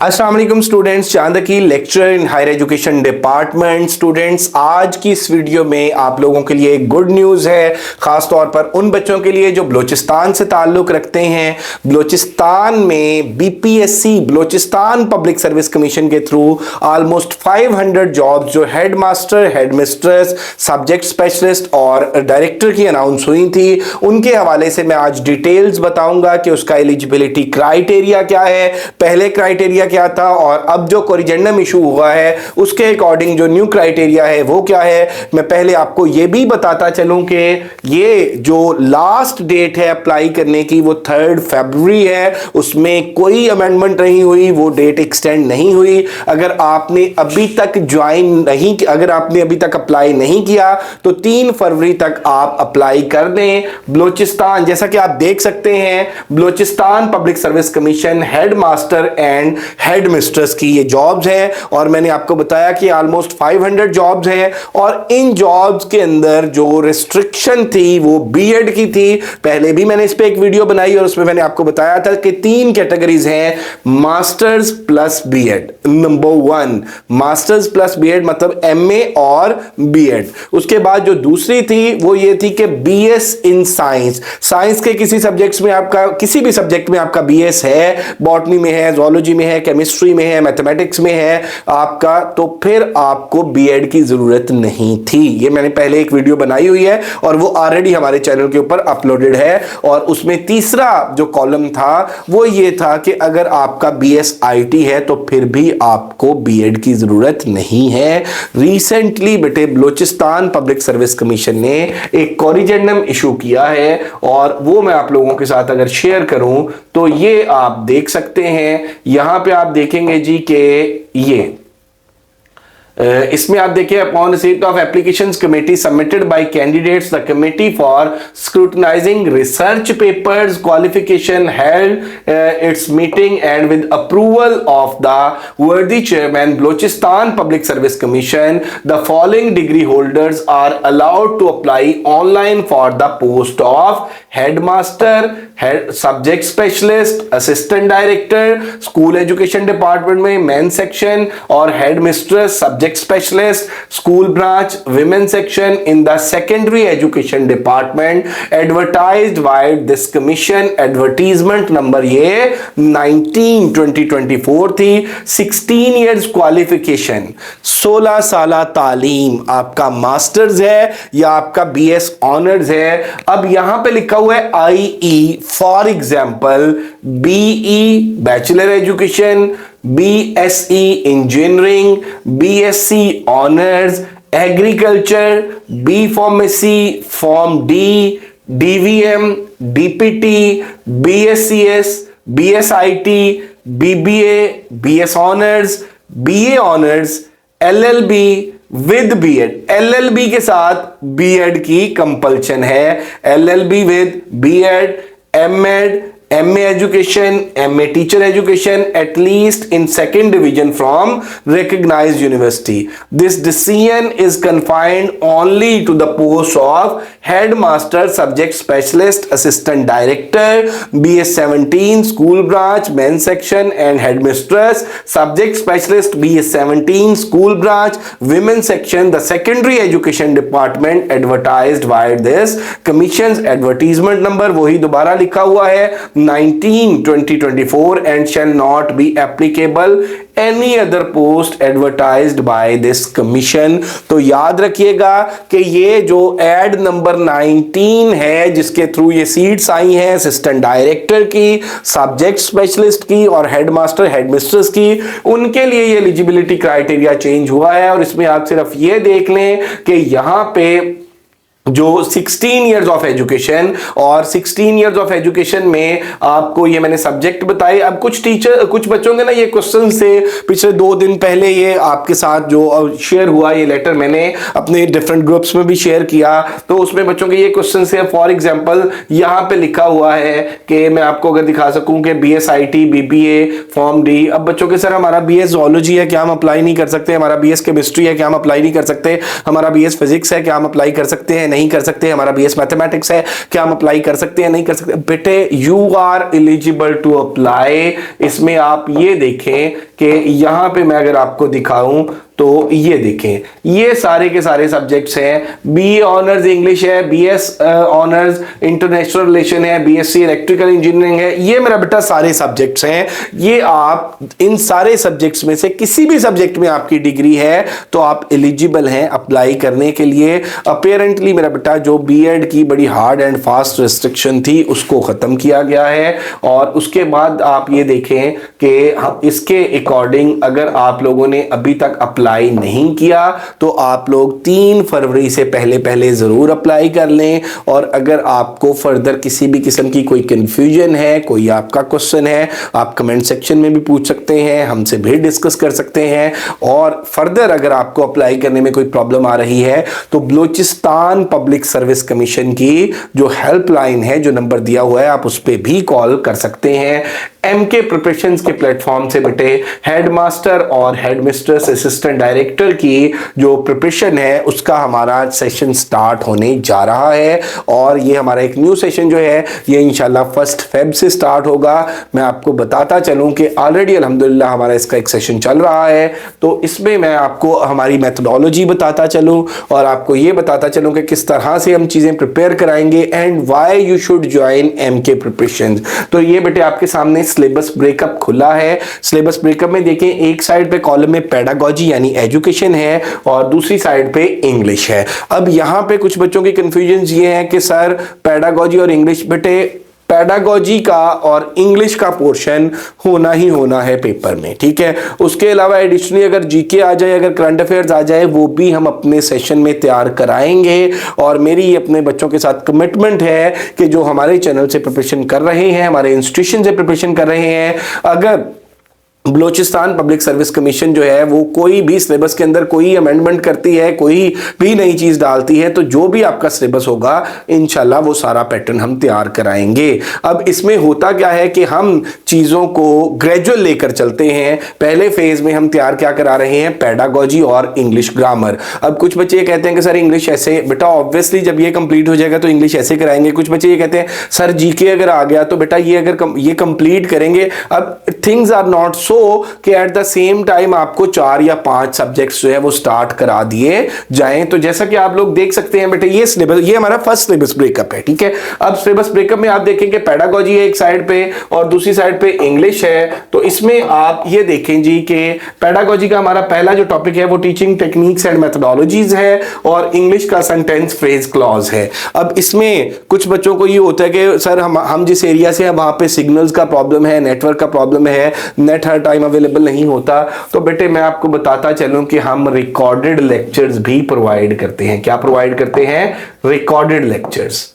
अस्सलाम वालेकुम स्टूडेंट्स, चांद की lecture in higher education department. Students, आज की इस वीडियो में आप लोगों के लिए एक गुड न्यूज़ है, ख़ास तौर पर उन बच्चों के लिए जो बलूचिस्तान से ताल्लुक़ रखते हैं। बलूचिस्तान में BPSC Balochistan public service commission के थ्रू ऑलमोस्ट 500 जॉब्स जो head master, head mistress, subject specialist और डायरेक्टर की अनाउंस हुई थी, उनके हवाले से मैं आज डिटेल्स बताऊंगा कि उसका एलिजिबिलिटी क्राइटेरिया क्या है, पहले क्राइटेरिया क्या था और अब जो कोरिजेंडम इशू हुआ है उसके अकॉर्डिंग जो न्यू क्राइटेरिया है वो क्या है। मैं पहले आपको ये भी बताता चलूं कि ये जो लास्ट डेट है अप्लाई करने की वो 3 फरवरी है, उसमें कोई अमेंडमेंट नहीं हुई, वो डेट एक्सटेंड नहीं हुई। अगर आपने अभी तक अगर आपने अभी तक अप्लाई नहीं किया तो 3 फरवरी तक आप अप्लाई कर दें। बलूचिस्तान, जैसा कि आप देख सकते हैं, Balochistan public service commission head master and head mistress की ये जॉब्स हैं और मैंने आपको बताया कि ऑलमोस्ट 500 जॉब्स हैं और इन जॉब्स के अंदर जो रिस्ट्रिक्शन थी वो बीएड की थी। पहले भी मैंने इस पे एक वीडियो बनाई और उसमें मैंने आपको बताया था कि 3 कैटेगरीज हैं, masters plus BEd. Number 1 masters plus BEd मतलब एमए और बीएड। उसके बाद जो दूसरी थी वो ये थी कि बीएस इन साइंस, साइंस के किसी सब्जेक्ट्स में आपका, किसी भी सब्जेक्ट में आपका बीएस है, बॉटनी में है, जूलॉजी में है, केमिस्ट्री में है, मैथमेटिक्स में है आपका, तो फिर आपको बीएड की जरूरत नहीं थी। ये मैंने पहले एक वीडियो बनाई हुई है और वो ऑलरेडी हमारे चैनल के ऊपर अपलोडेड है और उसमें तीसरा जो कॉलम था वो ये था कि अगर आपका बीएस आईटी है तो फिर भी आपको बीएड की जरूरत नहीं है। रिसेंटली बेटे बलूचिस्तान पब्लिक सर्विस कमीशन ने एक कोरिजेंडम इशू किया है और वो मैं आप लोगों के साथ अगर शेयर करूं तो ये आप देख सकते हैं। यहां पे आप देखेंगे जी कि ये इसमें आप देखिए, upon receipt of applications committee submitted by candidates the committee for scrutinising research papers qualification held its meeting and with approval of the worthy chairman Balochistan public service commission the following degree holders are allowed to apply online for the post of headmaster, head subject specialist, assistant director school education department में men section और head mistress subject specialist school branch women section in the secondary education department advertised by this commission. Advertisement number ये 19/2024 थी। 16 years qualification, 16 साल तालीम, आपका masters है या आपका बीएस ऑनर्स है। अब यहां पे लिखा हुआ है IE, for example BE bachelor education, BSE engineering, BSc honours agriculture, B pharmacy, Pharm D, DVM, DPT, BSCS, BSIT, BBA, BS honours, BA honours, LLB with BEd. LLB के साथ बीएड की कंपल्शन है, LLB with BEd, MEd, MA education, MA teacher education at least in 2nd division from recognized university. This decision is confined only to the post of headmaster, subject specialist, assistant director, BS 17 school branch main section and headmistress, subject specialist BS 17 school branch women section, the secondary education department advertised by this commission's advertisement number वही दोबारा लिखा हुआ है 19/2024 and shall not be applicable any other post advertised by this commission। तो याद रखिएगा कि ये जो एड नंबर 19 है जिसके थ्रू ये सीट्स आई हैं असिस्टेंट डायरेक्टर की, सब्जेक्ट स्पेशलिस्ट की और हेडमास्टर हेडमिस्ट्रेस की, उनके लिए ये एलिजिबिलिटी क्राइटेरिया चेंज हुआ है। और इसमें आप सिर्फ ये देख लें कि यहां पे जो 16 इयर्स ऑफ एजुकेशन और 16 इयर्स ऑफ एजुकेशन में आपको ये मैंने सब्जेक्ट बताए। अब कुछ बच्चों के ना ये क्वेश्चन से पिछले 2 दिन पहले ये आपके साथ जो शेयर हुआ, ये लेटर मैंने अपने डिफरेंट ग्रुप्स में भी शेयर किया, तो उसमें बच्चों के ये क्वेश्चन से, फॉर एग्जांपल यहाँ पे लिखा हुआ है कि मैं आपको अगर दिखा सकूं कि बीएसआईटी, बीबीए, फॉर्म डी। अब बच्चों के सर हमारा बीएस जूलॉजी है, क्या हम अप्लाई नहीं कर सकते? हमारा बीएस केमिस्ट्री है, क्या हम अप्लाई नहीं कर सकते? हमारा बीएस फिजिक्स है, क्या हम अप्लाई कर सकते हैं? नहीं कर सकते, हमारा बीएस मैथमेटिक्स है, क्या हम अप्लाई कर सकते हैं नहीं कर सकते? बेटे you are eligible to apply. इसमें आप ये देखें कि यहां पे मैं अगर आपको दिखाऊं तो ये देखें, ये सारे के सारे सब्जेक्ट्स हैं। बी ऑनर्स इंग्लिश है, बीएस ऑनर्स इंटरनेशनल रिलेशन है, बीएससी इलेक्ट्रिकल इंजीनियरिंग है, ये मेरा बेटा सारे सब्जेक्ट्स हैं। ये आप इन सारे सब्जेक्ट्स में से किसी भी सब्जेक्ट में आपकी डिग्री है तो आप एलिजिबल हैं अप्लाई करने के लिए। अपेरेंटली मेरा बेटा जो बीएड की बड़ी हार्ड एंड फास्ट रिस्ट्रिक्शन थी उसको खत्म किया गया है, और उसके बाद आप ये देखें कि इसके अकॉर्डिंग अगर आप लोगों ने अभी तक अप्लाई नहीं किया तो आप लोग 3 फरवरी से पहले पहले जरूर अप्लाई कर लें। और अगर आपको फर्दर किसी भी किस्म की कोई कंफ्यूजन है, कोई आपका क्वेश्चन है, आप कमेंट सेक्शन में भी पूछ सकते हैं, हमसे भी डिस्कस कर सकते हैं। और फर्दर अगर आपको अप्लाई करने में कोई प्रॉब्लम आ रही है तो बलूचिस्तान पब्लिक सर्विस कमीशन की जो हेल्पलाइन है, जो नंबर दिया हुआ है, आप उस पर भी कॉल कर सकते हैं। एमके प्रिपरेशंस के प्लेटफॉर्म से बेटे हेडमास्टर और हेडमिस्ट्रेस असिस्टेंट डायरेक्टर की जो प्रिपरेशन है उसका हमारा सेशन स्टार्ट होने जा रहा है। और ये हमारा एक न्यू सेशन जो है ये इंशाल्लाह 1 फेब से स्टार्ट होगा। मैं आपको बताता चलूं कि ऑलरेडी अल्हम्दुलिल्लाह हमारा इसका एक सेशन चल रहा है, तो इसमें मैं आपको हमारी मेथोडोलॉजी बताता चलूं और आपको ये बताता चलूं कि किस तरह से हम चीजें प्रिपेयर कराएंगे and why you should join MK preparation. तो ये बेटे आपके सामने सिलेबस ब्रेकअप खुला है। सिलेबस ब्रेकअप में देखें, एक साइड पे कॉलम में पेडागोजी यानी एजुकेशन है और दूसरी साइड पे इंग्लिश है। अब यहां पे कुछ बच्चों की कंफ्यूजन ये है कि सर पेडागोजी और इंग्लिश, बेटे पेडागोजी का और इंग्लिश का पोर्शन होना ही होना है पेपर में, ठीक है। उसके अलावा एडिशनली अगर जीके आ जाए, अगर करंट अफेयर्स आ जाए, वो भी हम अपने सेशन में तैयार कराएंगे। और मेरी अपने बच्चों के साथ कमिटमेंट है कि जो हमारे चैनल से प्रिपरेशन कर रहे हैं, हमारे इंस्टीट्यूशन से प्रिपरेशन कर रहे हैं, अगर बलूचिस्तान पब्लिक सर्विस कमीशन जो है वो कोई भी सिलेबस के अंदर कोई अमेंडमेंट करती है, कोई भी नई चीज डालती है, तो जो भी आपका सिलेबस होगा इंशाल्लाह वो सारा पैटर्न हम तैयार कराएंगे। अब इसमें होता क्या है कि हम चीजों को ग्रेजुअल लेकर चलते हैं। पहले फेज में हम तैयार क्या करा रहे हैं, पेडागोजी और इंग्लिश ग्रामर। अब कुछ बच्चे ये कहते हैं कि सर इंग्लिश ऐसे, बेटा ऑब्वियसली जब ये कंप्लीट हो जाएगा तो इंग्लिश ऐसे कराएंगे। कुछ बच्चे ये कहते हैं सर जीके अगर आ गया तो बेटा ये अगर ये कंप्लीट करेंगे। अब थिंग्स आर नॉट कि एट द सेम टाइम आपको 4 या 5 सब्जेक्ट्स जो है वो स्टार्ट करा दिए जाएं। तो जैसा कि आप लोग देख सकते हैं बेटे, ये सिलेबस, ये हमारा फर्स्ट सिलेबस ब्रेकअप है, ठीक है। अब सिलेबस ब्रेकअप में आप देखेंगे पेडागोजी है एक साइड पे और दूसरी साइड पे इंग्लिश है। तो इसमें आप ये देखें जी कि पेडागोजी का हमारा पहला जो टॉपिक है वो टीचिंग टेक्निक्स एंड मेथोडोलॉजीज है और इंग्लिश का सेंटेंस फ्रेज क्लॉज है। अब इसमें कुछ बच्चों को ये होता है कि सर हम जिस एरिया से हैं वहां पे सिग्नल्स का प्रॉब्लम है, नेटवर्क का प्रॉब्लम है, नेट हर टाइम अवेलेबल नहीं होता। तो बेटे मैं आपको बताता चलूं कि हम रिकॉर्डेड लेक्चर्स भी प्रोवाइड करते हैं। क्या प्रोवाइड करते हैं? Recorded lectures.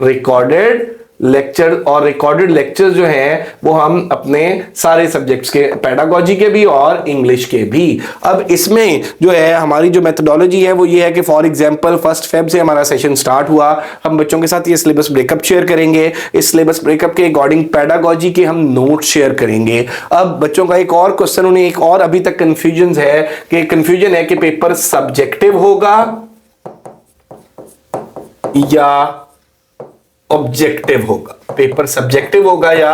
रिकॉर्डेड लेक्चर और रिकॉर्डेड लेक्चर्स जो हैं वो हम अपने सारे सब्जेक्ट्स के, पेडागोजी के भी और इंग्लिश के भी। अब इसमें जो है हमारी जो मेथोडोलॉजी है वो ये है कि फॉर एग्जांपल 1 फेब से हमारा सेशन स्टार्ट हुआ, हम बच्चों के साथ ये सिलेबस ब्रेकअप शेयर करेंगे। इस सिलेबस ब्रेकअप के अकॉर्डिंग पेडागोजी के हम नोट शेयर करेंगे। अब बच्चों का एक और क्वेश्चन, उन्हें एक और अभी तक कंफ्यूजन है कि पेपर सब्जेक्टिव होगा या ऑब्जेक्टिव होगा। पेपर सब्जेक्टिव होगा या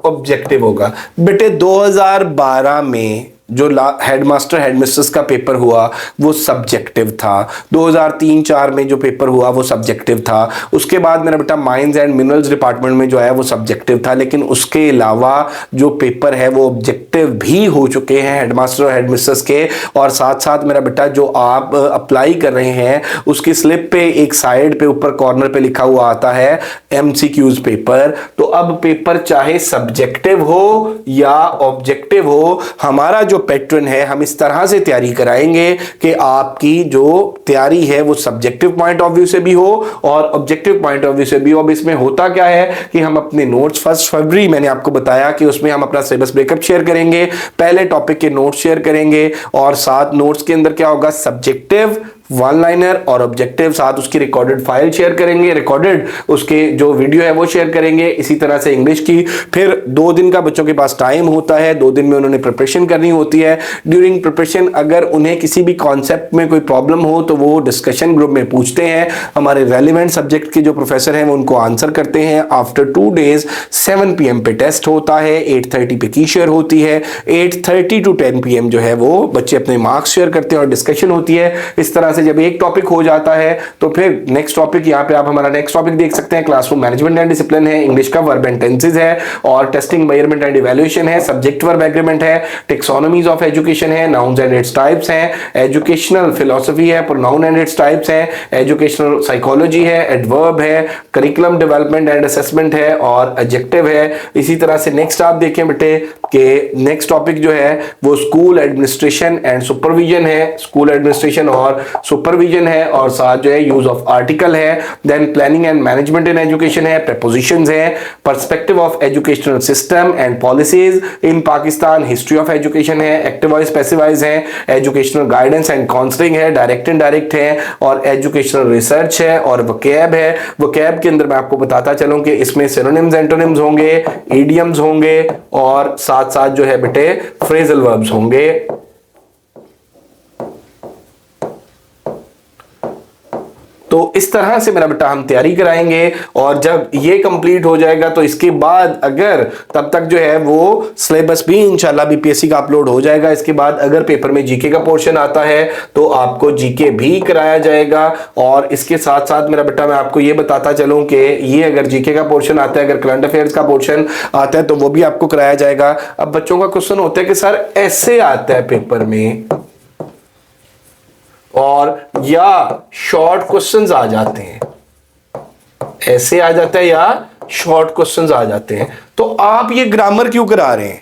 ऑब्जेक्टिव होगा। बेटे 2012 में जो हेडमास्टर हेडमिस्ट्रेस का पेपर हुआ वो सब्जेक्टिव था। 2003-4 में जो पेपर हुआ वो सब्जेक्टिव था। उसके बाद मेरा बेटा माइंस एंड मिनरल्स डिपार्टमेंट में जो है वो सब्जेक्टिव था, लेकिन उसके अलावा जो पेपर है वो ऑब्जेक्टिव भी हो चुके हैं हेडमास्टर और हेडमिस्ट्रेस के। और साथ साथ मेरा बेटा जो आप अप्लाई कर रहे हैं उसकी स्लिप पे एक साइड पे ऊपर कॉर्नर पे लिखा हुआ आता है MCQs पेपर। तो अब पेपर चाहे सब्जेक्टिव हो या ऑब्जेक्टिव हो, हमारा जो पैटर्न है हम इस तरह से तैयारी कराएंगे कि आपकी जो तैयारी है वो सब्जेक्टिव पॉइंट ऑफ व्यू से भी हो और ऑब्जेक्टिव पॉइंट ऑफ व्यू से भी हो। अब इसमें होता क्या है कि हम अपने नोट्स 1 फरवरी मैंने आपको बताया कि उसमें हम अपना सिलेबस ब्रेकअप शेयर करेंगे, पहले टॉपिक के नोट्स शेयर करेंगे और साथ नोट्स के अंदर क्या होगा, सब्जेक्टिव वन लाइनर और ऑब्जेक्टिव, साथ उसकी रिकॉर्डेड फाइल शेयर करेंगे, रिकॉर्डेड उसके जो वीडियो है वो शेयर करेंगे। इसी तरह से इंग्लिश की फिर 2 दिन का बच्चों के पास टाइम होता है, 2 दिन में उन्होंने प्रिपरेशन करनी होती है। ड्यूरिंग प्रिपरेशन अगर उन्हें किसी भी कॉन्सेप्ट में कोई प्रॉब्लम हो तो वो डिस्कशन ग्रुप में पूछते हैं, हमारे रेलिवेंट सब्जेक्ट के जो प्रोफेसर हैं वो उनको आंसर करते हैं। आफ्टर 2 डेज 7 PM पे टेस्ट होता है, 8:30 पे की शेयर होती है, 8:30 to 10 PM जो है वो बच्चे अपने मार्क्स शेयर करते हैं और डिस्कशन होती है। इस तरह से जब एक टॉपिक हो जाता है तो फिर नेक्स्ट टॉपिक, यहाँ पे आप हमारा नेक्स्ट टॉपिक देख सकते हैं, क्लासरूम मैनेजमेंट एंड डिसिप्लिन है, इंग्लिश का वर्ब एंड टेंसेस है और टेस्टिंग मेजरमेंट एंड इवैल्यूएशन है, सब्जेक्ट वर्ब एग्रीमेंट है, टेक्सोनॉमीज ऑफ एजुकेशन है, नाउन्स एंड इट्स टाइप्स हैं, एजुकेशनल फिलॉसफी है, प्रोनाउन एंड इट्स टाइप्स हैं, एजुकेशनल साइकोलॉजी है, एडवर्ब है, करिकुलम डेवलपमेंट एंड असेसमेंट है और एडजेक्टिव है। इसी तरह से नेक्स्ट आप देखें बेटे कि नेक्स्ट टॉपिक जो है वो स्कूल एडमिनिस्ट्रेशन एंड सुपरविजन है, स्कूल एडमिनिस्ट्रेशन और सुपरविजन है और साथ जो है यूज ऑफ आर्टिकल है, then planning and management in education है, प्रपोजिशंस है, perspective of educational system and policies in Pakistan, history of education है, एक्टिव वॉइस पैसिव वॉइस है, एजुकेशनल गाइडेंस एंड काउंसलिंग है, डायरेक्ट एंड डायरेक्ट है और educational research है और वोकैब है। वोकैब के अंदर मैं आपको बताता चलूं कि इसमें सिनोनिम्स एंटोनिम्स होंगे, इडियम्स होंगे और साथ साथ जो है बेटे फ्रेजल वर्ब्स होंगे। तो इस तरह से मेरा बेटा हम तैयारी कराएंगे और जब ये कंप्लीट हो जाएगा तो इसके बाद अगर तब तक जो है वो सिलेबस भी इंशाल्लाह बीपीएससी का अपलोड हो जाएगा। इसके बाद अगर पेपर में जीके का पोर्शन आता है तो आपको जीके भी कराया जाएगा और इसके साथ साथ मेरा बेटा मैं आपको ये बताता चलूं कि ये अगर जीके का पोर्शन आता है, अगर करंट अफेयर्स का पोर्शन आता है तो वो भी आपको कराया जाएगा। अब बच्चों का क्वेश्चन होता है कि सर ऐसे आता है पेपर में और या शॉर्ट क्वेश्चंस आ जाते हैं, ऐसे आ जाता है या शॉर्ट क्वेश्चंस आ जाते हैं, तो आप ये ग्रामर क्यों करा रहे हैं?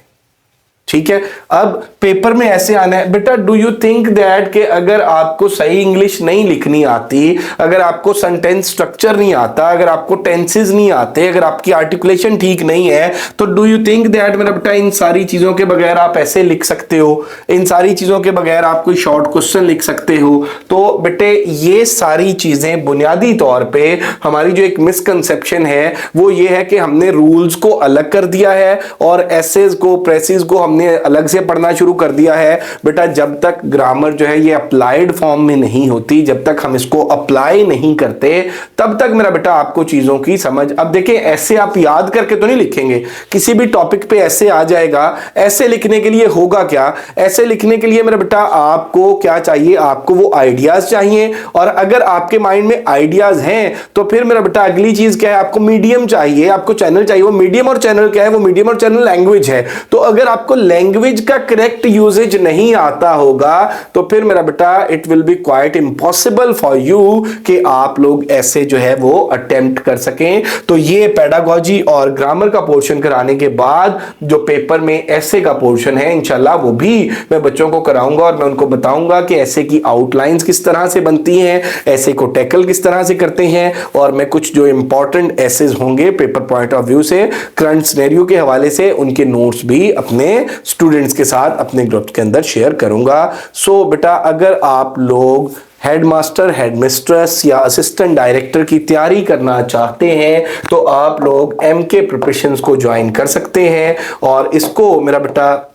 ठीक है, अब पेपर में ऐसे आना है बेटा। डू यू थिंक दैट कि अगर आपको सही इंग्लिश नहीं लिखनी आती, अगर आपको सेंटेंस स्ट्रक्चर नहीं आता, अगर आपको टेंसेस नहीं आते, अगर आपकी आर्टिकुलेशन ठीक नहीं है, तो डू यू थिंक दैट मेरा बेटा इन सारी चीजों के बगैर आप ऐसे लिख सकते हो, इन सारी चीजों के बगैर आप कोई शॉर्ट क्वेश्चन लिख सकते हो? तो बेटे ये सारी चीजें बुनियादी तौर पे हमारी जो एक मिसकंसेप्शन है वो ये है कि हमने रूल्स को अलग कर दिया है और एसेज को, प्रेसेस को हमने अलग से पढ़ना शुरू कर दिया है। बेटा जब तक ग्रामर जो है ये अप्लाइड फॉर्म में नहीं होती, जब तक हम इसको अप्लाई नहीं करते, तब तक मेरा बेटा आपको चीजों की समझ। अब देखिए ऐसे आप याद करके तो नहीं लिखेंगे, किसी भी टॉपिक पे ऐसे आ जाएगा। ऐसे लिखने के लिए होगा क्या? ऐसे लिखने के लिए मेरा बेटा आपको क्या चाहिए? आपको वो आइडियाज चाहिए और अगर आपके माइंड में आइडियाज हैं तो फिर मेरा बेटा अगली चीज क्या है? आपको मीडियम चाहिए, आपको चैनल चाहिए। वो मीडियम और चैनल क्या है? वो मीडियम और चैनल लैंग्वेज है। तो अगर आपको लैंग्वेज का करेक्ट यूजेज नहीं आता होगा तो फिर मेरा बेटा it will be quite impossible for you कि आप लोग ऐसे जो है वो अटेम्प्ट कर सकें। तो ये पेडागोजी और ग्रामर का पोर्शन कराने के बाद जो पेपर में ऐसे का पोर्शन है इंशाल्लाह वो भी मैं बच्चों को कराऊंगा और मैं उनको बताऊंगा कि ऐसे की आउटलाइंस किस तरह से बनती हैं, ऐसे को टैकल किस तरह से करते हैं और मैं कुछ जो इंपॉर्टेंट ऐसेज होंगे पेपर पॉइंट ऑफ व्यू से, करंट सिनेरियो के हवाले से, उनके नोट्स भी अपने स्टूडेंट्स के साथ अपने ग्रुप के अंदर शेयर करूंगा। सो बेटा अगर आप लोग हेडमास्टर, हेडमिस्ट्रेस या असिस्टेंट डायरेक्टर की तैयारी करना चाहते हैं तो आप लोग MK प्रिपरेशंस को ज्वाइन कर सकते हैं और इसको मेरा बेटा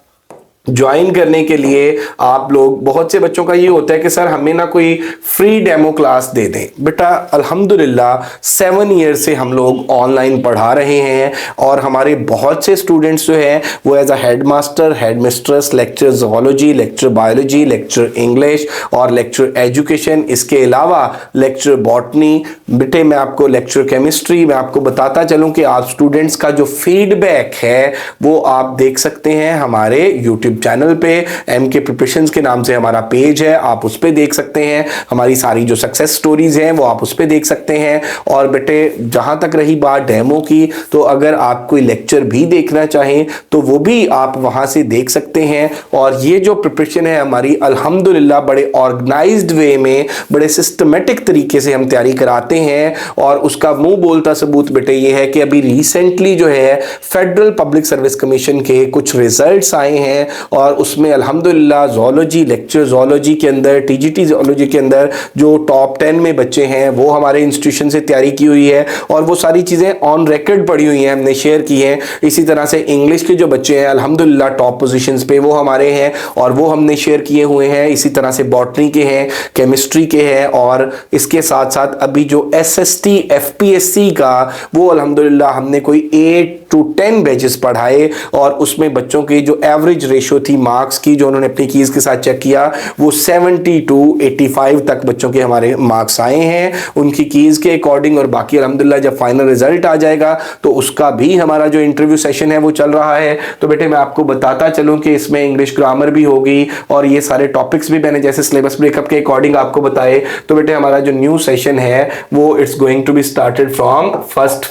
ज्वाइन करने के लिए आप लोग, बहुत से बच्चों का ये होता है कि सर हमें ना कोई फ्री डेमो क्लास दे दें। बेटा अल्हम्दुलिल्लाह 7 ईयर से हम लोग ऑनलाइन पढ़ा रहे हैं और हमारे बहुत से स्टूडेंट्स जो हैं वो as a headmaster, headmistress, lecture zoology, lecture biology, lecture English और लेक्चर एजुकेशन, इसके अलावा लेक्चर बॉटनी, बेटे मैं आपको लेक्चर केमिस्ट्री, मैं आपको बताता चलूँ कि आप स्टूडेंट्स का जो फीडबैक है वो आप देख सकते हैं हमारे यूट्यूब चैनल पे। MK प्रिपरेशंस के नाम से हमारा पेज है, आप उस पे देख सकते हैं। हमारी सारी जो सक्सेस स्टोरीज हैं वो आप उस पे देख सकते हैं। और बेटे जहां तक रही बात डेमो की, तो अगर आप कोई लेक्चर भी देखना चाहें तो वो भी आप वहां से देख सकते हैं। और ये जो प्रिपरेशन है हमारी अल्हम्दुलिल्लाह बड़े ऑर्गेनाइज्ड वे में, बड़े सिस्टमेटिक तरीके से हम तैयारी कराते हैं और उसका मुंह बोलता सबूत बेटे ये है कि अभी रिसेंटली जो है फेडरल पब्लिक सर्विस कमीशन के कुछ रिजल्ट्स आए हैं और उसमें अल्हम्दुलिल्लाह ज़ूलॉजी लेक्चर ज़ूलॉजी के अंदर टीजीटी ज़ूलॉजी के अंदर जो टॉप 10 में बच्चे हैं वो हमारे इंस्टीट्यूशन से तैयारी की हुई है और वो सारी चीज़ें ऑन रिकॉर्ड पड़ी हुई हैं, हमने शेयर की हैं। इसी तरह से इंग्लिश के जो बच्चे हैं अल्हम्दुलिल्लाह टॉप पोजीशंस पे वो हमारे हैं और वो हमने शेयर किए हुए हैं। इसी तरह से बॉटनी के हैं, केमिस्ट्री के हैं और इसके साथ साथ अभी जो एसएसटी एफपीएससी का वो अल्हम्दुलिल्लाह हमने कोई 8 to 10 बैचेस पढ़ाए और उसमें बच्चों की जो एवरेज रेशो थी मार्क्स की जो उन्होंने अपनी कीज के साथ चेक किया वो 70 to 85 तक बच्चों के हमारे मार्क्स आए हैं उनकी कीज के अकॉर्डिंग। और बाकी अल्हम्दुलिल्लाह जब फाइनल रिजल्ट आ जाएगा तो उसका भी हमारा जो इंटरव्यू सेशन है वो चल रहा है। तो बेटे मैं आपको बताता चलूं कि इसमें इंग्लिश ग्रामर भी होगी और ये सारे टॉपिक्स भी मैंने जैसे सिलेबस ब्रेकअप के अकॉर्डिंग आपको बताए। तो बेटे हमारा जो न्यू सेशन है वो it's going to be started from 1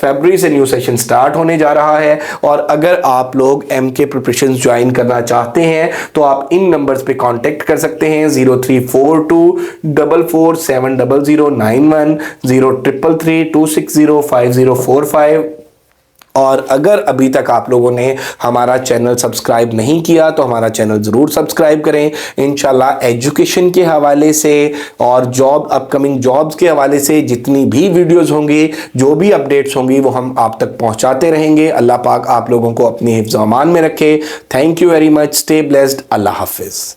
फरवरी से न्यू सेशन स्टार्ट होने जा रहा है। और अगर आप लोग एमके प्रिपरेशन ज्वाइन करना चाहते हैं तो आप इन नंबर्स पे कांटेक्ट कर सकते हैं 034244700091 0333260505। और अगर अभी तक आप लोगों ने हमारा चैनल सब्सक्राइब नहीं किया तो हमारा चैनल ज़रूर सब्सक्राइब करें। इंशाल्लाह एजुकेशन के हवाले से और जॉब अपकमिंग जॉब्स के हवाले से जितनी भी वीडियोस होंगी जो भी अपडेट्स होंगी वो हम आप तक पहुंचाते रहेंगे। अल्लाह पाक आप लोगों को अपनी हिफ्ज़-ओ-अमान में रखे। Thank you very much. Stay blessed. Allah हाफिज़।